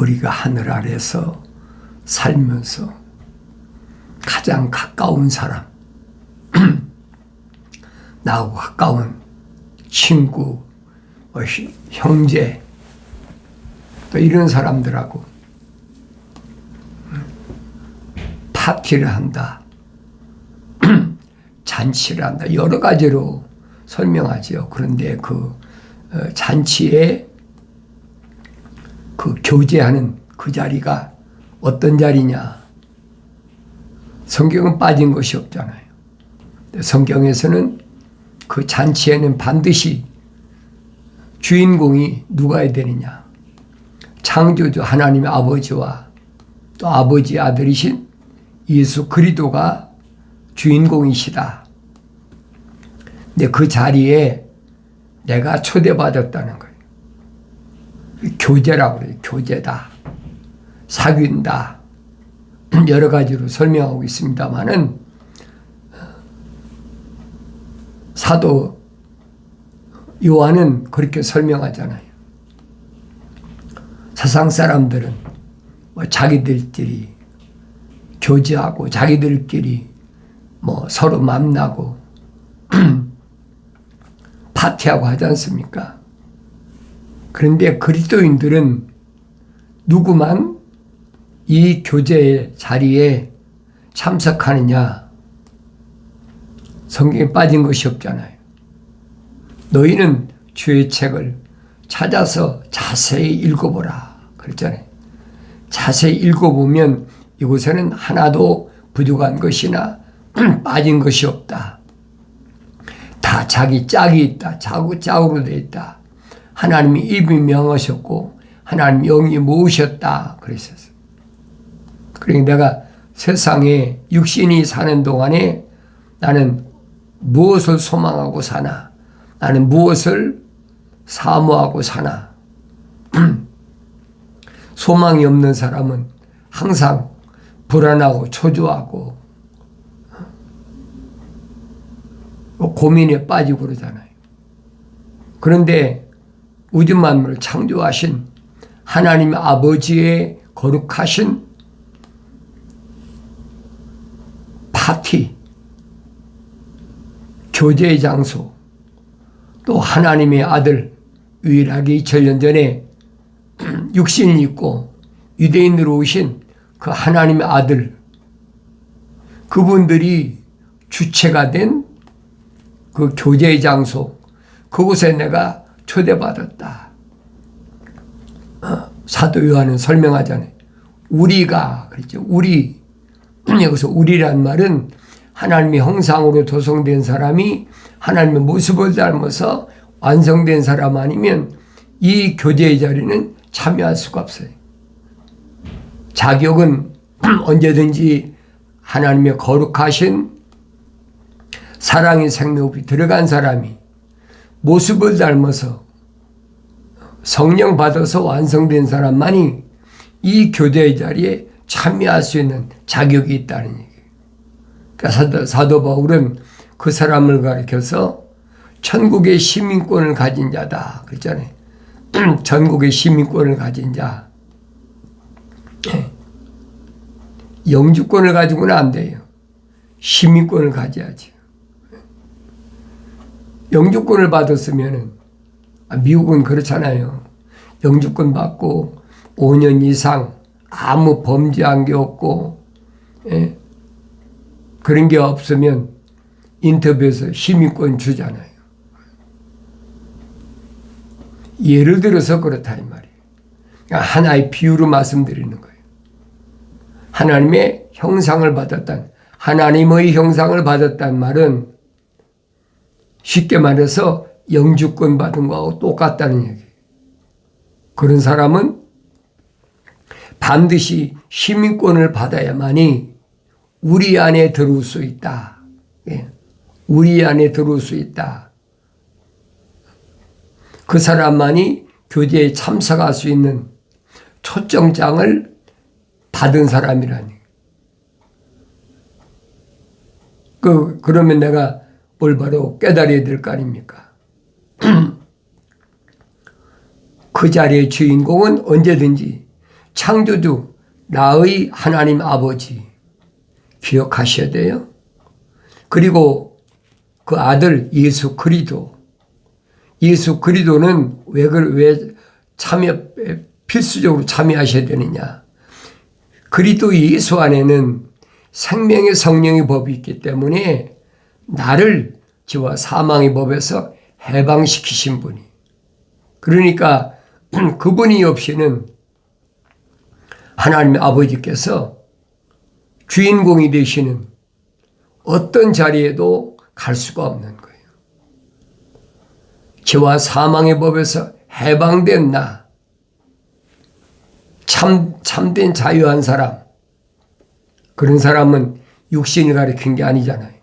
우리가 하늘 아래서 살면서 가장 가까운 사람, 나하고 가까운 친구, 형제, 또 이런 사람들하고 파티를 한다, 잔치를 한다, 여러 가지로 설명하죠. 그런데 그 잔치에 그 교제하는 그 자리가 어떤 자리냐? 성경은 빠진 것이 없잖아요. 성경에서는 그 잔치에는 반드시 주인공이 누가 되느냐? 창조주 하나님의 아버지와 또 아버지의 아들이신 예수 그리스도가 주인공이시다. 근데 그 자리에 내가 초대받았다는 거예요. 교제라고 그래요. 교제다. 사귄다. 여러 가지로 설명하고 있습니다만은 사도 요한은 그렇게 설명하잖아요. 세상 사람들은 뭐 자기들끼리 교제하고 자기들끼리 뭐 서로 만나고 파티하고 하지 않습니까? 그런데 그리스도인들은 누구만 이 교제의 자리에 참석하느냐? 성경에 빠진 것이 없잖아요. 너희는 주의 책을 찾아서 자세히 읽어보라 그랬잖아요. 자세히 읽어보면 이곳에는 하나도 부족한 것이나 빠진 것이 없다. 다 자기 짝이 있다. 짝으로 되어 있다. 하나님이 입이 명하셨고 하나님 영이 모으셨다 그랬었어요. 그러니까 내가 세상에 육신이 사는 동안에 나는 무엇을 소망하고 사나? 나는 무엇을 사모하고 사나? 소망이 없는 사람은 항상 불안하고 초조하고 고민에 빠지고 그러잖아요. 그런데 우주 만물을 창조하신 하나님 아버지의 거룩하신 파티, 교제의 장소, 또 하나님의 아들 유일하게 2000년 전에 육신이 있고 유대인으로 오신 그 하나님의 아들, 그분들이 주체가 된 그 교제의 장소, 그곳에 내가 초대받았다. 사도 요한은 설명하잖아요. 우리가 그랬죠. 우리, 여기서 우리란 말은 하나님의 형상으로 조성된 사람이 하나님의 모습을 닮아서 완성된 사람 아니면 이 교제의 자리는 참여할 수가 없어요. 자격은 언제든지 하나님의 거룩하신 사랑의 생명이 들어간 사람이 모습을 닮아서 성령 받아서 완성된 사람만이 이 교제의 자리에 참여할 수 있는 자격이 있다는 얘기예요. 그러니까 사도 바울은 그 사람을 가리켜서 천국의 시민권을 가진 자다 그랬잖아요. 천국의 시민권을 가진 자. 영주권을 가지고는 안 돼요. 시민권을 가져야지. 영주권을 받았으면은, 미국은 그렇잖아요. 영주권 받고 5년 이상 아무 범죄한 게 없고, 그런 게 없으면 인터뷰에서 시민권 주잖아요. 예를 들어서 그렇다 이 말이에요. 그러니까 하나의 비유로 말씀드리는 거예요. 하나님의 형상을 받았다는, 하나님의 형상을 받았다는 말은 쉽게 말해서 영주권 받은 거하고 똑같다는 얘기예요. 그런 사람은 반드시 시민권을 받아야만이 우리 안에 들어올 수 있다. 우리 안에 들어올 수 있다. 그 사람만이 교제에 참석할 수 있는 초청장을 받은 사람이라니. 그러면 내가 올바로 깨달아야 될 거 아닙니까? 그 자리의 주인공은 언제든지 창조주 나의 하나님 아버지 기억하셔야 돼요. 그리고 그 아들 예수 그리스도는 왜 필수적으로 참여하셔야 되느냐. 그리스도 예수 안에는 생명의 성령의 법이 있기 때문에 나를 죄와 사망의 법에서 해방시키신 분이. 그러니까 그분이 없이는 하나님의 아버지께서 주인공이 되시는 어떤 자리에도 갈 수가 없는 거예요. 죄와 사망의 법에서 해방된 나, 참된 자유한 사람, 그런 사람은 육신이 가리킨 게 아니잖아요.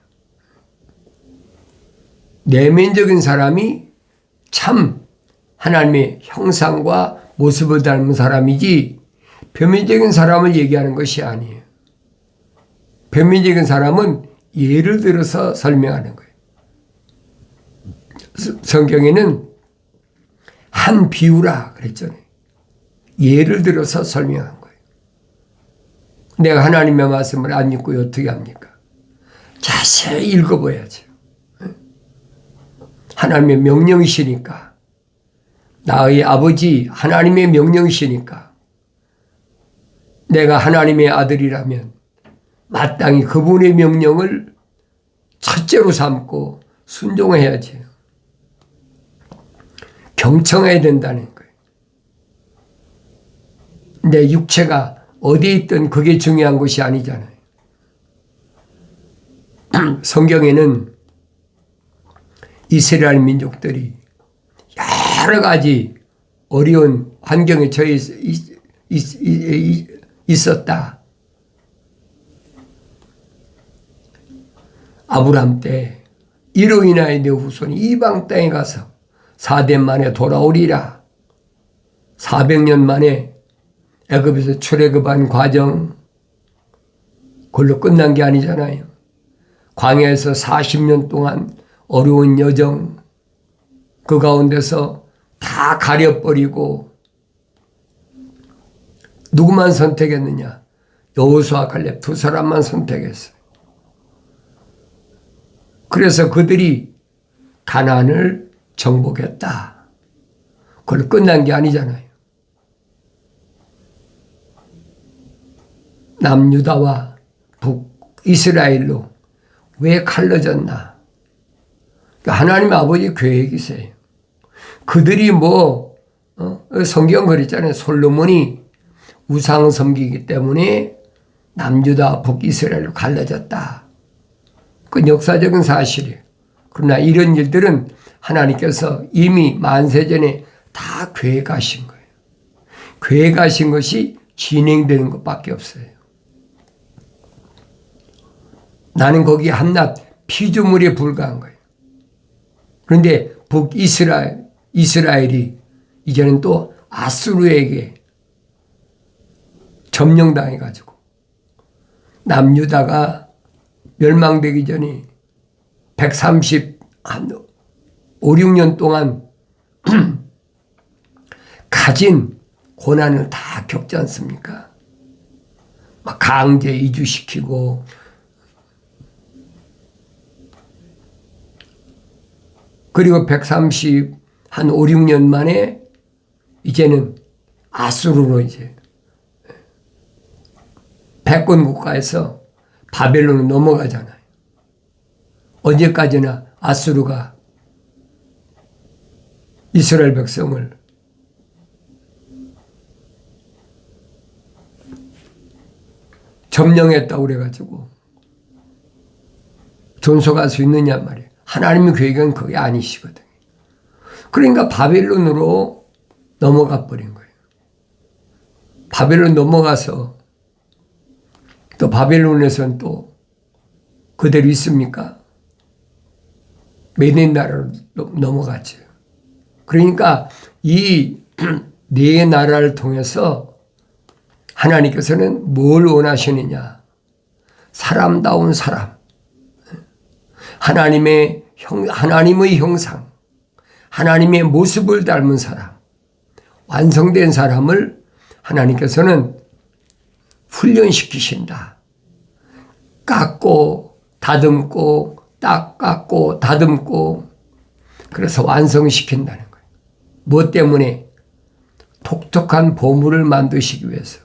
내면적인 사람이 참 하나님의 형상과 모습을 닮은 사람이지 표면적인 사람을 얘기하는 것이 아니에요. 표면적인 사람은 예를 들어서 설명하는 거예요. 성경에는 한 비유라 그랬잖아요. 예를 들어서 설명한 거예요. 내가 하나님의 말씀을 안 읽고 어떻게 합니까? 자세히 읽어봐야죠. 하나님의 명령이시니까, 나의 아버지 하나님의 명령이시니까, 내가 하나님의 아들이라면 마땅히 그분의 명령을 첫째로 삼고 순종해야지. 경청해야 된다는 거예요. 내 육체가 어디에 있든 그게 중요한 것이 아니잖아요. 성경에는 이스라엘 민족들이 여러 가지 어려운 환경에 처해 있었다. 아브람 때 이로 인하여 내 후손이 이방 땅에 가서 4대 만에 돌아오리라. 400년 만에 애굽에서 출애굽한 과정, 그걸로 끝난 게 아니잖아요. 광야에서 40년 동안 어려운 여정, 그 가운데서 다 가려버리고 누구만 선택했느냐? 여호수아 갈렙 두 사람만 선택했어요. 그래서 그들이 가나안을 정복했다. 그걸 끝난 게 아니잖아요. 남유다와 북이스라엘로 왜 갈라졌나? 하나님 아버지 계획이세요. 그들이 성경 그랬잖아요. 솔로몬이 우상 섬기기 때문에 남유다 북이스라엘로 갈라졌다. 그 역사적인 사실이에요. 그러나 이런 일들은 하나님께서 이미 만세전에 다 계획하신 거예요. 계획하신 것이 진행되는 것밖에 없어요. 나는 거기 한낱 피조물에 불과한 거예요. 그런데 이스라엘이 이제는 또 아수르에게 점령당해가지고 남유다가 멸망되기 전에 135, 6년 동안 가진 고난을 다 겪지 않습니까? 막 강제 이주시키고 그리고 135, 6년 만에 이제는 아수르로 이제 패권 국가에서 바벨론으로 넘어가잖아요. 언제까지나 아수르가 이스라엘 백성을 점령했다고 그래가지고 존속할 수 있느냐 말이에요. 하나님의 계획은 그게 아니시거든요. 그러니까 바벨론으로 넘어가 버린 거예요. 바벨론 넘어가서 또 바벨론에서는 또 그대로 있습니까? 메대 나라로 넘어갔죠. 그러니까 이 네 나라를 통해서 하나님께서는 뭘 원하시느냐? 사람다운 사람, 하나님의 형상, 하나님의 모습을 닮은 사람, 완성된 사람을 하나님께서는 훈련시키신다. 깎고 다듬고 딱 깎고 다듬고 그래서 완성시킨다는 거예요. 뭐 때문에? 독특한 보물을 만드시기 위해서.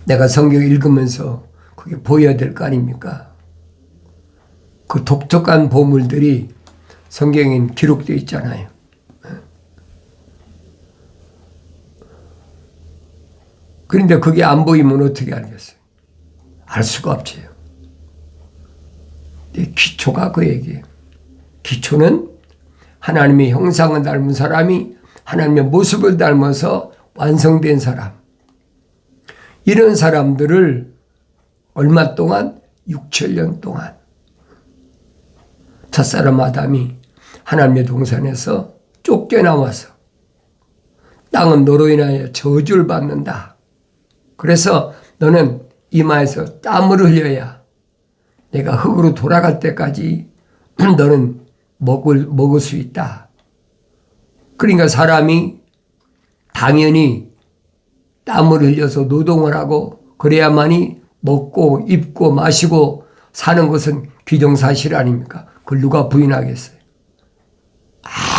내가 성경 읽으면서 그게 보여야 될 거 아닙니까? 그 독특한 보물들이 성경에 기록되어 있잖아요. 그런데 그게 안 보이면 어떻게 알겠어요? 알 수가 없지요. 기초가 그 얘기예요. 기초는 하나님의 형상을 닮은 사람이 하나님의 모습을 닮아서 완성된 사람. 이런 사람들을 얼마 동안? 6천년 동안. 첫사람 아담이 하나님의 동산에서 쫓겨나와서 땅은 너로 인하여 저주를 받는다. 그래서 너는 이마에서 땀을 흘려야 내가 흙으로 돌아갈 때까지 너는 먹을 수 있다. 그러니까 사람이 당연히 땀을 흘려서 노동을 하고 그래야만이 먹고 입고 마시고 사는 것은 기정사실 아닙니까? 그걸 누가 부인하겠어요?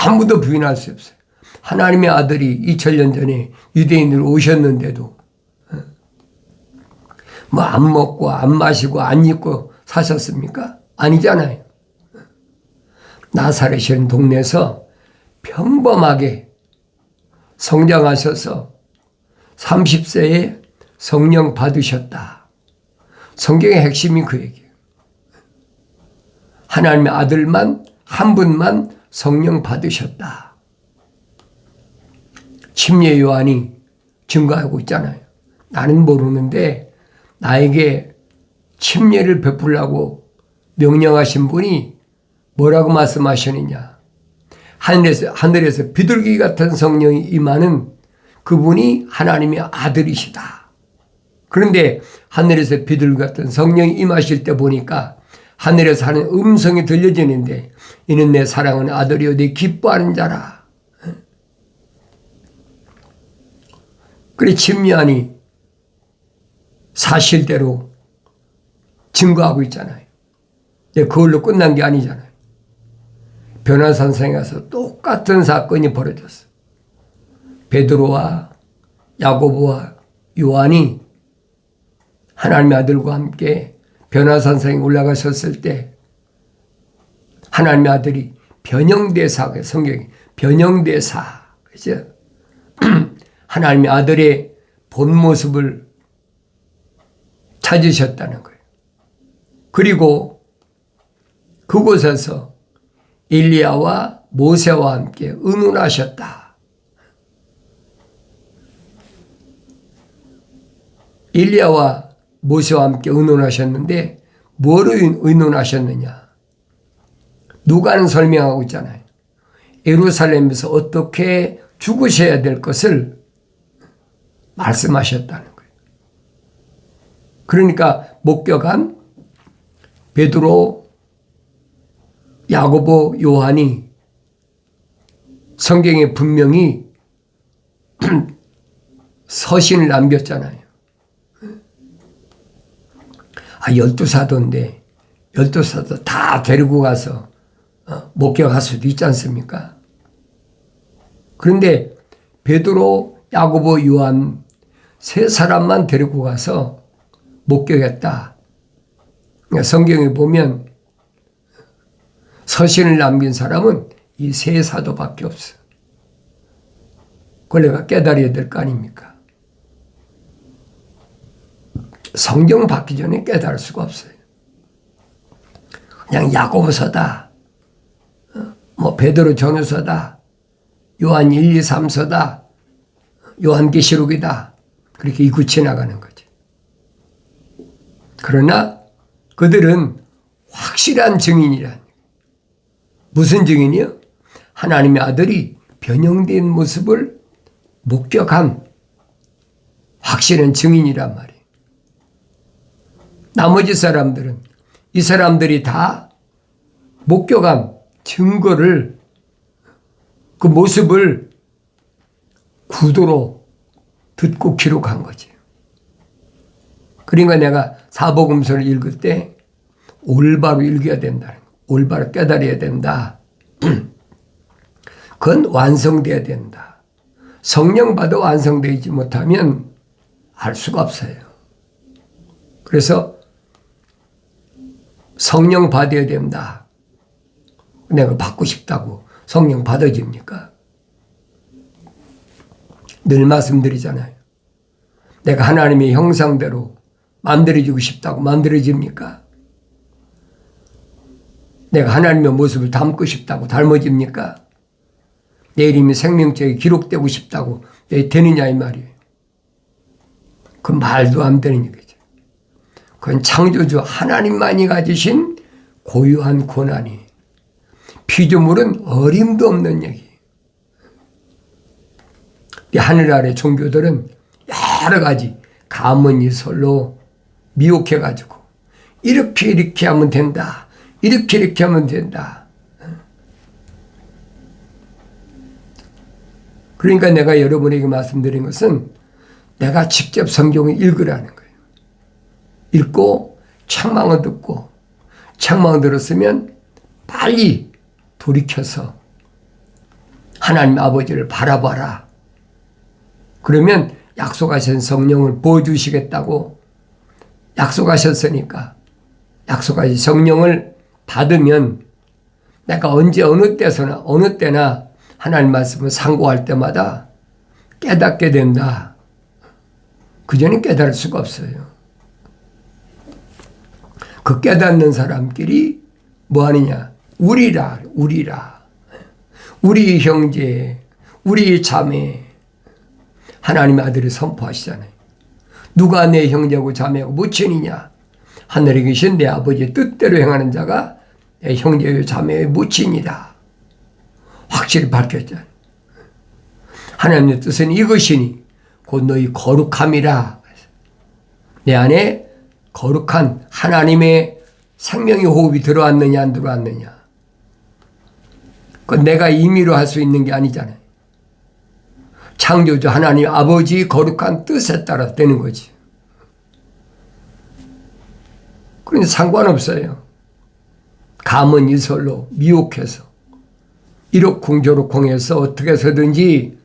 아무도 부인할 수 없어요. 하나님의 아들이 2000년 전에 유대인으로 오셨는데도 뭐 안 먹고 안 마시고 안 입고 사셨습니까? 아니잖아요. 나사렛이라는 동네에서 평범하게 성장하셔서 30세에 성령 받으셨다. 성경의 핵심이 그 얘기예요. 하나님의 아들만 한 분만 성령 받으셨다. 침례 요한이 증거하고 있잖아요. 나는 모르는데 나에게 침례를 베풀라고 명령하신 분이 뭐라고 말씀하시느냐. 하늘에서 비둘기 같은 성령이 임하는 그분이 하나님의 아들이시다. 그런데 하늘에서 비둘기 같은 성령이 임하실 때 보니까 하늘에서 하는 음성이 들려지는데 이는 내 사랑하는 아들이요 내 기뻐하는 자라. 그래 침례하니 사실대로 증거하고 있잖아요. 근데 그걸로 끝난 게 아니잖아요. 변화산성에 가서 똑같은 사건이 벌어졌어. 베드로와 야고보와 요한이 하나님의 아들과 함께 변화산성에 올라가셨을 때 하나님의 아들이 변형대사, 성경이 변형대사, 그죠? 하나님의 아들의 본 모습을 찾으셨다는 거예요. 그리고 그곳에서 엘리야와 모세와 함께 의논하셨다. 엘리야와 모세와 함께 의논하셨는데 뭐로 의논하셨느냐? 누가는 설명하고 있잖아요. 예루살렘에서 어떻게 죽으셔야 될 것을 말씀하셨다는 거예요. 그러니까 목격한 베드로, 야고보, 요한이 성경에 분명히 서신을 남겼잖아요. 12사도인데 12사도 다 데리고 가서 목격할 수도 있지 않습니까? 그런데 베드로, 야고보, 요한 세 사람만 데리고 가서 목격했다. 그러니까 성경에 보면 서신을 남긴 사람은 이 세 사도밖에 없어. 그걸 내가 깨달아야 될 거 아닙니까? 성경 받기 전에 깨달을 수가 없어요. 그냥 야고보서다, 뭐 베드로 전후서다, 요한 1, 2, 3서다, 요한계시록이다. 그렇게 이구치 나가는 거죠. 그러나 그들은 확실한 증인이란. 무슨 증인이요? 하나님의 아들이 변형된 모습을 목격한 확실한 증인이란 말이에요. 나머지 사람들은 이 사람들이 다 목격한 증거를 그 모습을 구도로 듣고 기록한 거지. 그러니까 내가 사복음서를 읽을 때 올바로 읽어야 된다는 거. 올바로 깨달아야 된다. 그건 완성돼야 된다. 성령 받아 완성되지 못하면 알 수가 없어요. 그래서 성령 받아야 된다. 내가 받고 싶다고 성령 받아집니까? 늘 말씀드리잖아요. 내가 하나님의 형상대로 만들어지고 싶다고 만들어집니까? 내가 하나님의 모습을 담고 싶다고 닮아집니까? 내 이름이 생명책에 기록되고 싶다고 되느냐 이 말이에요. 그 말도 안 되는 얘기죠. 그건 창조주 하나님만이 가지신 고유한 고난이 피조물은 어림도 없는 얘기. 하늘 아래 종교들은 여러 가지 가문이설로 미혹해가지고 이렇게 하면 된다. 이렇게 하면 된다. 그러니까 내가 여러분에게 말씀드린 것은 내가 직접 성경을 읽으라는 거예요. 읽고 책망을 듣고 책망을 들었으면 빨리 돌이켜서 하나님 아버지를 바라봐라. 그러면 약속하신 성령을 보여주시겠다고 약속하셨으니까 약속하신 성령을 받으면 내가 언제 어느 때나 하나님 말씀을 상고할 때마다 깨닫게 된다. 그전엔 깨달을 수가 없어요. 그 깨닫는 사람끼리 뭐 하느냐? 우리라. 우리 형제, 우리 자매. 하나님의 아들을 선포하시잖아요. 누가 내 형제고 자매고 모친이냐? 하늘에 계신 내 아버지의 뜻대로 행하는 자가 내 형제요 자매의 모친이다. 확실히 밝혔잖아요. 하나님의 뜻은 이것이니 곧 너희 거룩함이라. 내 안에 거룩한 하나님의 생명의 호흡이 들어왔느냐 안 들어왔느냐. 그건 내가 임의로 할 수 있는 게 아니잖아요. 창조주 하나님 아버지 거룩한 뜻에 따라 되는 거지. 그러니 상관없어요. 가문 이설로 미혹해서 이러쿵저러쿵해서 어떻게 해서든지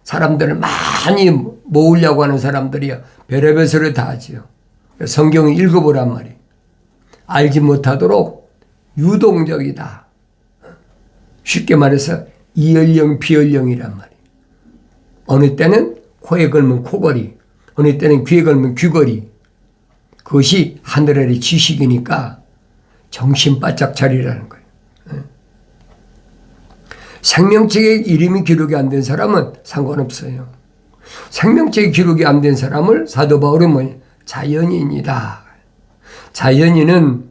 사람들을 많이 모으려고 하는 사람들이 별의별 소리를 다 하지요. 성경을 읽어보란 말이에요. 알지 못하도록 유동적이다. 쉽게 말해서 이연령 비연령이란 말이에요. 어느 때는 코에 걸면 코걸이, 어느 때는 귀에 걸면 귀걸이. 그것이 하늘의 지식이니까 정신 바짝 차리라는 거예요. 생명책에 이름이 기록이 안 된 사람은 상관없어요. 생명책에 기록이 안 된 사람을 사도 바울은 뭐냐? 자연인이다. 자연인은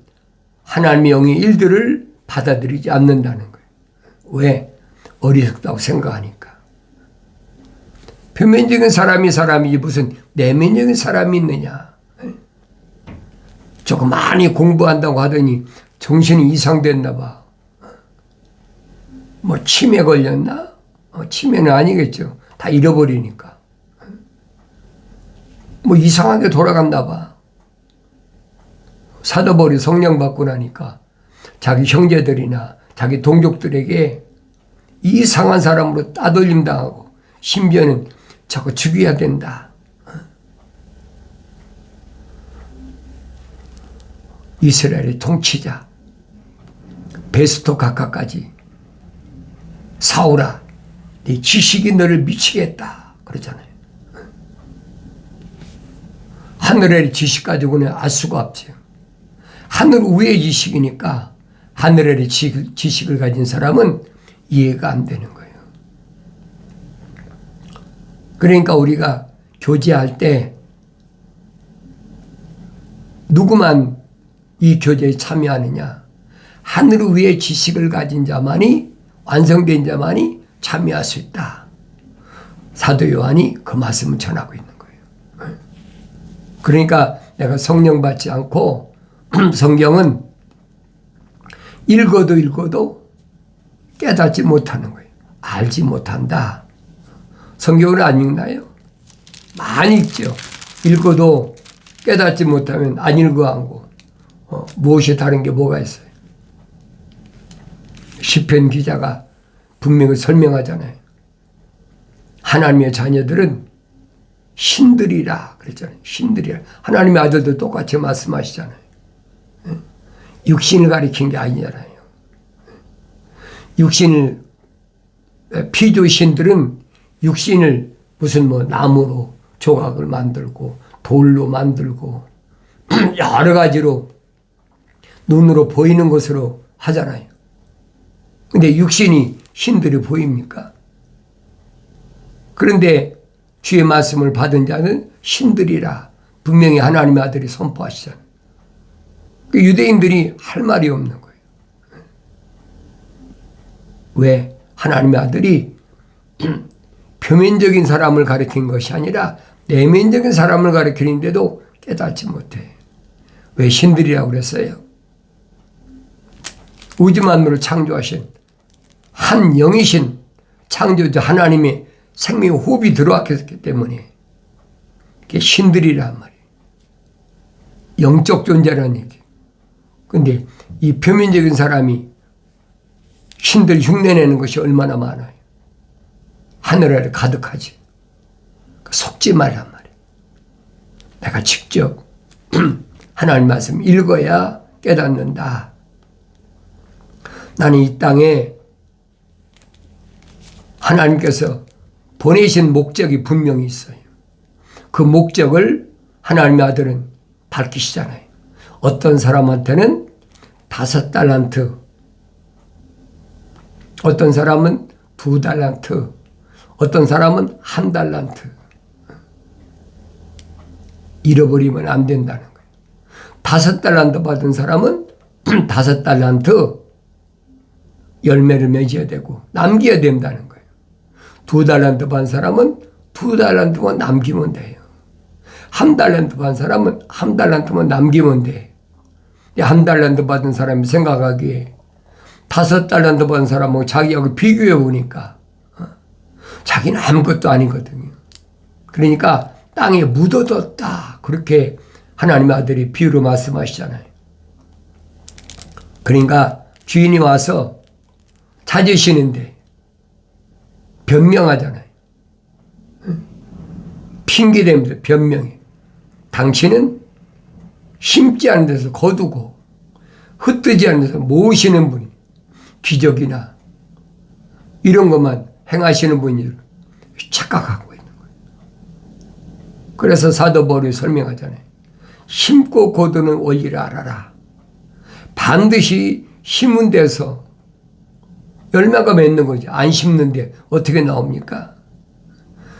하나님의 영의 일들을 받아들이지 않는다는 거예요. 왜? 어리석다고 생각하니까. 표면적인 사람이 무슨 내면적인 사람이 있느냐. 조금 많이 공부한다고 하더니 정신이 이상됐나 봐. 뭐 치매 걸렸나? 치매는 아니겠죠. 다 잃어버리니까. 뭐 이상하게 돌아갔나 봐. 사도 바울이 성령 받고 나니까 자기 형제들이나 자기 동족들에게 이상한 사람으로 따돌림 당하고 심지어는 저거 죽여야 된다. 이스라엘의 통치자 베스토 각하까지 사울아 네 지식이 너를 미치겠다 그러잖아요. 하늘의 지식 가지고는 알 수가 없죠. 하늘 위의 지식이니까 하늘의 지식을 가진 사람은 이해가 안 되는 거예요. 그러니까 우리가 교제할 때 누구만 이 교제에 참여하느냐? 하늘 위의 지식을 가진 자만이 완성된 자만이 참여할 수 있다. 사도 요한이 그 말씀을 전하고 있는 거예요. 그러니까 내가 성령 받지 않고 성경은 읽어도 깨닫지 못하는 거예요. 알지 못한다. 성경을 안 읽나요? 많이 읽죠. 읽어도 깨닫지 못하면 안 읽어하고 무엇이 다른 게 뭐가 있어요? 시편 기자가 분명히 설명하잖아요. 하나님의 자녀들은 신들이라 그랬잖아요. 신들이라. 하나님의 아들도 똑같이 말씀하시잖아요. 육신을 가리킨 게 아니잖아요. 육신을 피조신들은 육신을 무슨 나무로 조각을 만들고 돌로 만들고 여러 가지로 눈으로 보이는 것으로 하잖아요. 근데 육신이 신들이 보입니까? 그런데 주의 말씀을 받은 자는 신들이라 분명히 하나님의 아들이 선포하시잖아요. 유대인들이 할 말이 없는 거예요. 왜? 하나님의 아들이 표면적인 사람을 가리킨 것이 아니라 내면적인 사람을 가리키는데도 깨닫지 못해. 왜 신들이라고 그랬어요? 우주 만물을 창조하신 한 영이신 창조주 하나님의 생명 호흡이 들어왔기 때문에 그게 신들이란 말이에요. 영적 존재라는 얘기. 근데 이 표면적인 사람이 신들 흉내내는 것이 얼마나 많아요. 하늘 아래 가득하지. 속지 말란 말이에요. 내가 직접 하나님 말씀 읽어야 깨닫는다. 나는 이 땅에 하나님께서 보내신 목적이 분명히 있어요. 그 목적을 하나님의 아들은 밝히시잖아요. 어떤 사람한테는 5달란트, 어떤 사람은 2달란트, 어떤 사람은 1달란트. 잃어버리면 안 된다는 거예요. 5달란트 받은 사람은 5달란트 열매를 맺어야 되고 남겨야 된다는 거예요. 2달란트 받은 사람은 2달란트만 남기면 돼요. 1달란트 받은 사람은 1달란트만 남기면 돼. 1달란트 받은 사람이 생각하기에 5달란트 받은 사람하고 자기하고 비교해 보니까 자기는 아무것도 아니거든요. 그러니까 땅에 묻어뒀다. 그렇게 하나님의 아들이 비유로 말씀하시잖아요. 그러니까 주인이 와서 찾으시는데 변명하잖아요. 핑계대면서 변명해. 당신은 심지 않은 데서 거두고 흩뜨지 않은 데서 모으시는 분이 기적이나 이런 것만 행하시는 분이 착각하고 있는 거예요. 그래서 사도 바울이 설명하잖아요. 심고 거두는 원리를 알아라. 반드시 심은 데서 열매가 맺는 거지. 안 심는데 어떻게 나옵니까?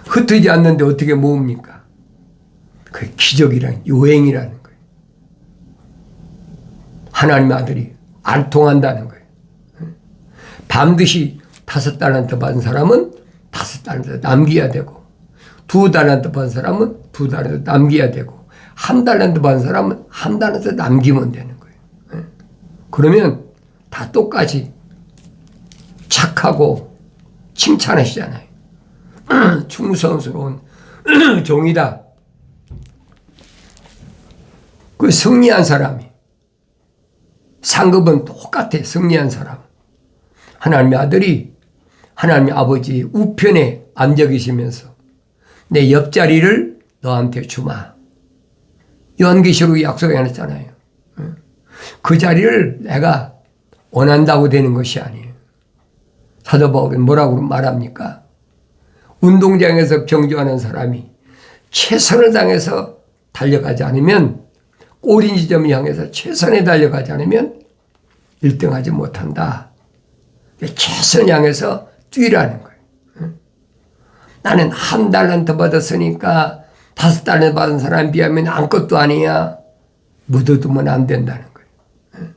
흩어지지 않는데 어떻게 모읍니까? 그게 기적이란 요행이라는 거예요. 하나님의 아들이 안 통한다는 거예요. 반드시 5달란트 받은 사람은 5달란트 남겨야 되고 2달란트 받은 사람은 2달란트 남겨야 되고 1달란트 받은 사람은 1달란트 남기면 되는 거예요. 그러면 다 똑같이 착하고 칭찬하시잖아요. 충성스러운 종이다. 그 승리한 사람이 상급은 똑같아. 승리한 사람. 하나님의 아들이 하나님의 아버지 우편에 앉아 계시면서 내 옆자리를 너한테 주마. 요한계시록에 약속해 놨잖아요. 그 자리를 내가 원한다고 되는 것이 아니에요. 사도 바울은 뭐라고 말합니까? 운동장에서 경주하는 사람이 최선을 당해서 달려가지 않으면 꼬리 지점을 향해서 최선에 달려가지 않으면 1등하지 못한다. 최선 향해서 뛰라는 거예요. 나는 1달란트 받았으니까 5달란트 받은 사람에 비하면 아무것도 아니야. 묻어두면 안 된다는 거예요.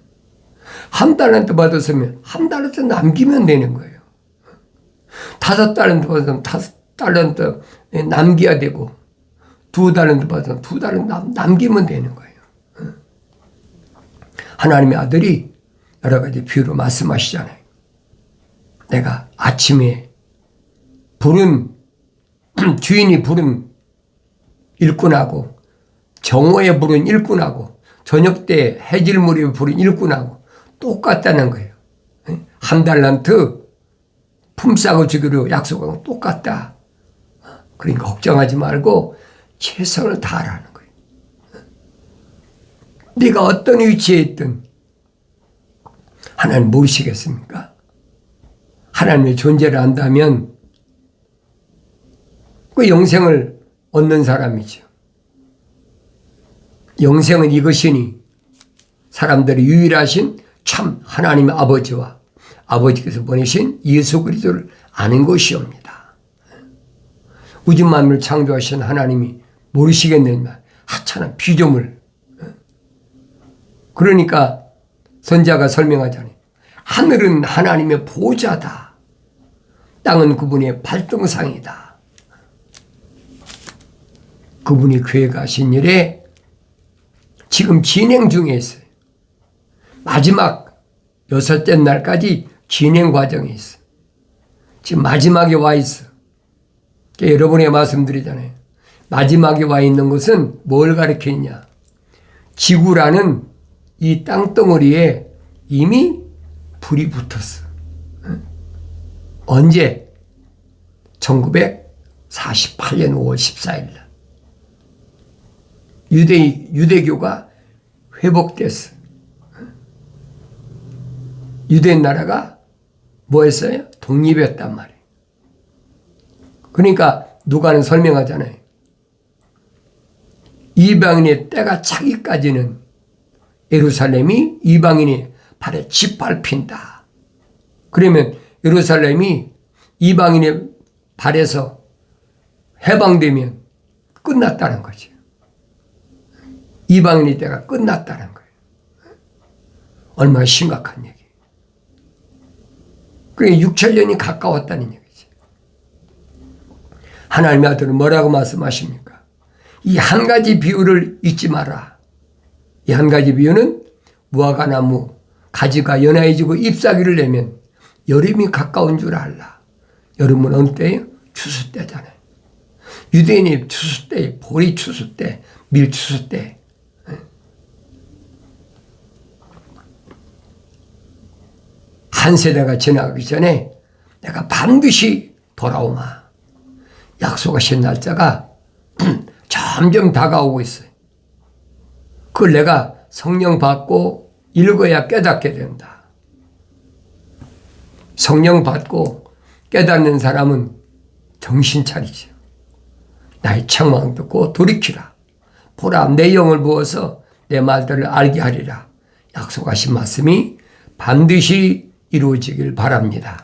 1달란트 받았으면 1달란트 남기면 되는 거예요. 5달란트 받았으면 5달란트 남겨야 되고 2달란트 받았으면 2달란트 남기면 되는 거예요. 하나님의 아들이 여러 가지 비유로 말씀하시잖아요. 내가 아침에 불은 주인이 부른 일꾼하고 정오에 부른 일꾼하고 저녁 때 해질무렵에 부른 일꾼하고 똑같다는 거예요. 한 달란트 품삯을 주기로 약속한 건 똑같다. 그러니까 걱정하지 말고 최선을 다하라는 거예요. 네가 어떤 위치에 있든 하나님 모르시겠습니까? 하나님의 존재를 안다면 그 영생을 얻는 사람이죠. 영생은 이것이니 사람들이 유일하신 참 하나님의 아버지와 아버지께서 보내신 예수 그리스도를 아는 것이옵니다. 우주 만물을 창조하신 하나님이 모르시겠느냐? 하찮은 피조물. 그러니까 선자가 설명하잖아요. 하늘은 하나님의 보좌다. 땅은 그분의 발등상이다. 그분이 계획하신 일에 지금 진행 중에 있어요. 마지막 6째 날까지 진행 과정에 있어. 지금 마지막에 와 있어. 여러분에게 말씀드리잖아요. 마지막에 와 있는 것은 뭘 가리키느냐. 지구라는 이 땅덩어리에 이미 불이 붙었어. 언제? 1948년 5월 14일 날. 유대교가 회복됐어. 유대 나라가 뭐 했어요? 독립했단 말이에요. 그러니까 누가는 설명하잖아요. 이방인의 때가 차기까지는 예루살렘이 이방인이 발에 짓밟힌다. 그러면 예루살렘이 이방인의 발에서 해방되면 끝났다는 거죠. 이방인의 때가 끝났다는 거예요. 얼마나 심각한 얘기예요. 그러니까 6천년이 가까웠다는 얘기지. 하나님의 아들은 뭐라고 말씀하십니까? 이 한 가지 비유를 잊지 마라. 이 한 가지 비유는 무화과나무 가지가 연하해지고 잎사귀를 내면 여름이 가까운 줄 알라. 여름은 어느 때예요? 추수 때잖아요. 유대인이 추수 때, 보리 추수 때, 밀 추수 때. 한 세대가 지나가기 전에 내가 반드시 돌아오마. 약속하신 날짜가 점점 다가오고 있어요. 그걸 내가 성령 받고 읽어야 깨닫게 된다. 성령 받고 깨닫는 사람은 정신 차리죠. 나의 책망 듣고 돌이키라. 보라, 내 영을 부어서 내 말들을 알게 하리라. 약속하신 말씀이 반드시 이루어지길 바랍니다.